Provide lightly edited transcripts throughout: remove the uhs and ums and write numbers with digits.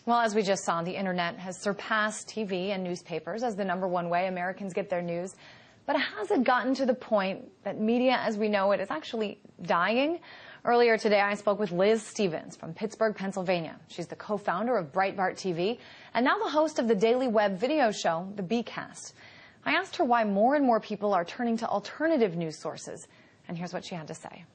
Well, as we just saw, the internet has surpassed TV and newspapers as the #1 way Americans get their news. But has it gotten to the point that media as we know it is actually dying? Earlier today, I spoke with Liz Stevens from Pittsburgh, Pennsylvania. She's the co-founder of Breitbart TV and now the host of the daily web video show, The Bcast. I asked her why more and more people are turning to alternative news sources. And here's what she had to say.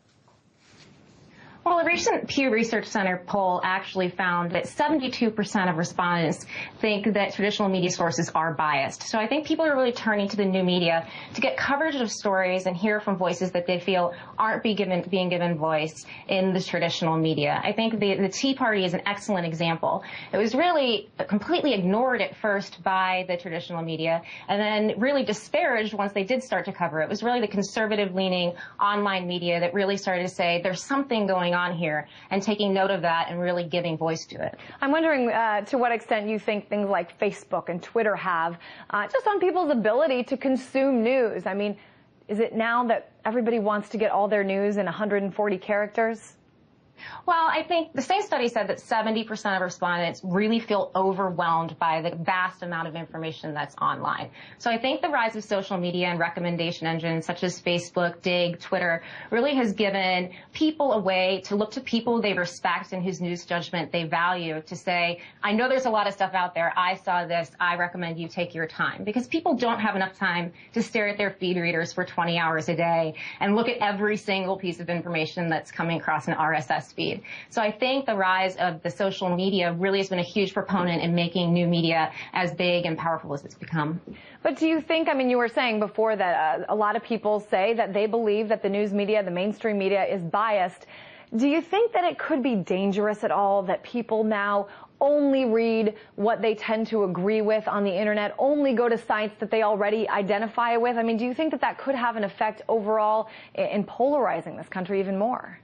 Well, a recent Pew Research Center poll actually found that 72% of respondents think that traditional media sources are biased. So I think people are really turning to the new media to get coverage of stories and hear from voices that they feel aren't being given voice in the traditional media. I think the Tea Party is an excellent example. It was really completely ignored at first by the traditional media and then really disparaged once they did start to cover it. It was really the conservative-leaning online media that really started to say there's something going on here and taking note of that and really giving voice to it. I'm wondering to what extent you think things like Facebook and Twitter have just on people's ability to consume news. I mean, is it now that everybody wants to get all their news in 140 characters? Well, I think the same study said that 70% of respondents really feel overwhelmed by the vast amount of information that's online. So I think the rise of social media and recommendation engines such as Facebook, Dig, Twitter really has given people a way to look to people they respect and whose news judgment they value to say, I know there's a lot of stuff out there. I saw this. I recommend you take your time. Because people don't have enough time to stare at their feed readers for 20 hours a day and look at every single piece of information that's coming across an RSS feed. So I think the rise of the social media really has been a huge proponent in making new media as big and powerful as it's become. But do you think, I mean, you were saying before that a lot of people say that they believe that the news media, the mainstream media is biased. Do you think that it could be dangerous at all that people now only read what they tend to agree with on the internet, only go to sites that they already identify with? I mean, do you think that that could have an effect overall in polarizing this country even more?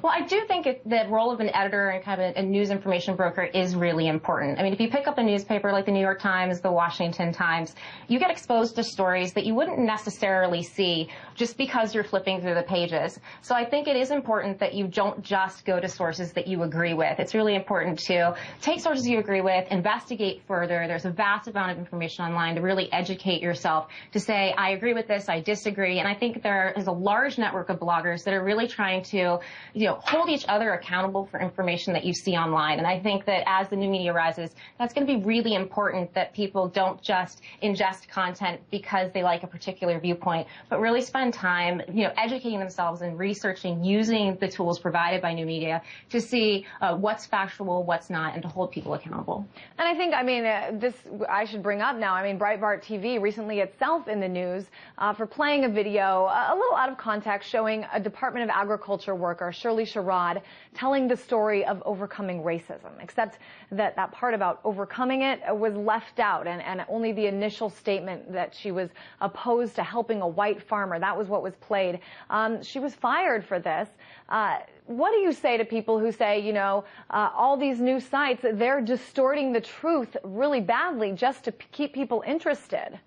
Well, I do think the role of an editor and kind of a news information broker is really important. I mean, if you pick up a newspaper like the New York Times, the Washington Times, you get exposed to stories that you wouldn't necessarily see just because you're flipping through the pages. So I think it is important that you don't just go to sources that you agree with. It's really important to take sources you agree with, investigate further. There's a vast amount of information online to really educate yourself, to say, I agree with this, I disagree. And I think there is a large network of bloggers that are really trying to hold each other accountable for information that you see online. And I think that as the new media rises, that's going to be really important that people don't just ingest content because they like a particular viewpoint, but really spend time, educating themselves and researching using the tools provided by new media to see what's factual, what's not, and to hold people accountable. And I think, this I should bring up now. I mean, Breitbart TV recently itself in the news for playing a video a little out of context showing a Department of Agriculture worker, Shirley Sherrod, telling the story of overcoming racism, except that that part about overcoming it was left out, and only the initial statement that she was opposed to helping a white farmer, that was what was played. She was fired for this. What do you say to people who say, all these new sites, they're distorting the truth really badly just to keep people interested?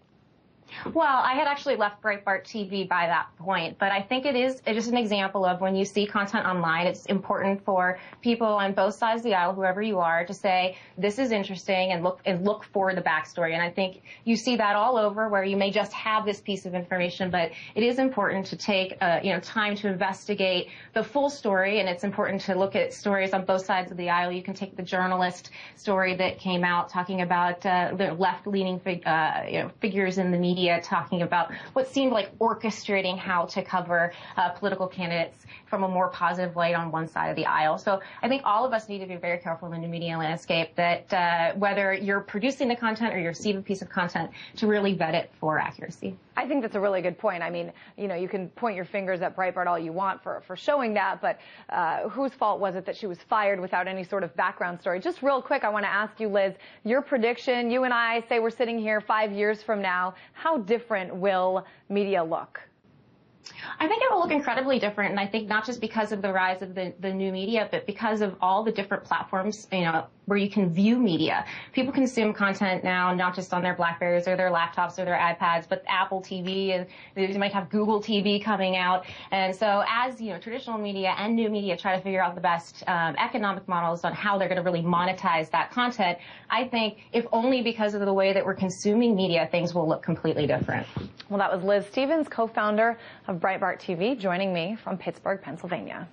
Well, I had actually left Breitbart TV by that point, but I think it is an example of when you see content online, it's important for people on both sides of the aisle, whoever you are, to say, this is interesting and look for the backstory. And I think you see that all over where you may just have this piece of information, but it is important to take, time to investigate the full story. And it's important to look at stories on both sides of the aisle. You can take the journalist story that came out talking about the left-leaning figures in the media talking about what seemed like orchestrating how to cover political candidates from a more positive light on one side of the aisle. So I think all of us need to be very careful in the new media landscape that whether you're producing the content or you receive a piece of content, to really vet it for accuracy. I think that's a really good point. I mean, you can point your fingers at Breitbart all you want for showing that, but whose fault was it that she was fired without any sort of background story? Just real quick, I want to ask you, Liz, your prediction, you and I say we're sitting here 5 years from now, how different will media look? I think it will look incredibly different, and I think not just because of the rise of the new media, but because of all the different platforms, where you can view media. People consume content now, not just on their Blackberries or their laptops or their iPads, but Apple TV, and they might have Google TV coming out. And so as, traditional media and new media try to figure out the best economic models on how they're going to really monetize that content, I think if only because of the way that we're consuming media, things will look completely different. Well, that was Liz Stevens, co-founder of Breitbart TV, joining me from Pittsburgh, Pennsylvania.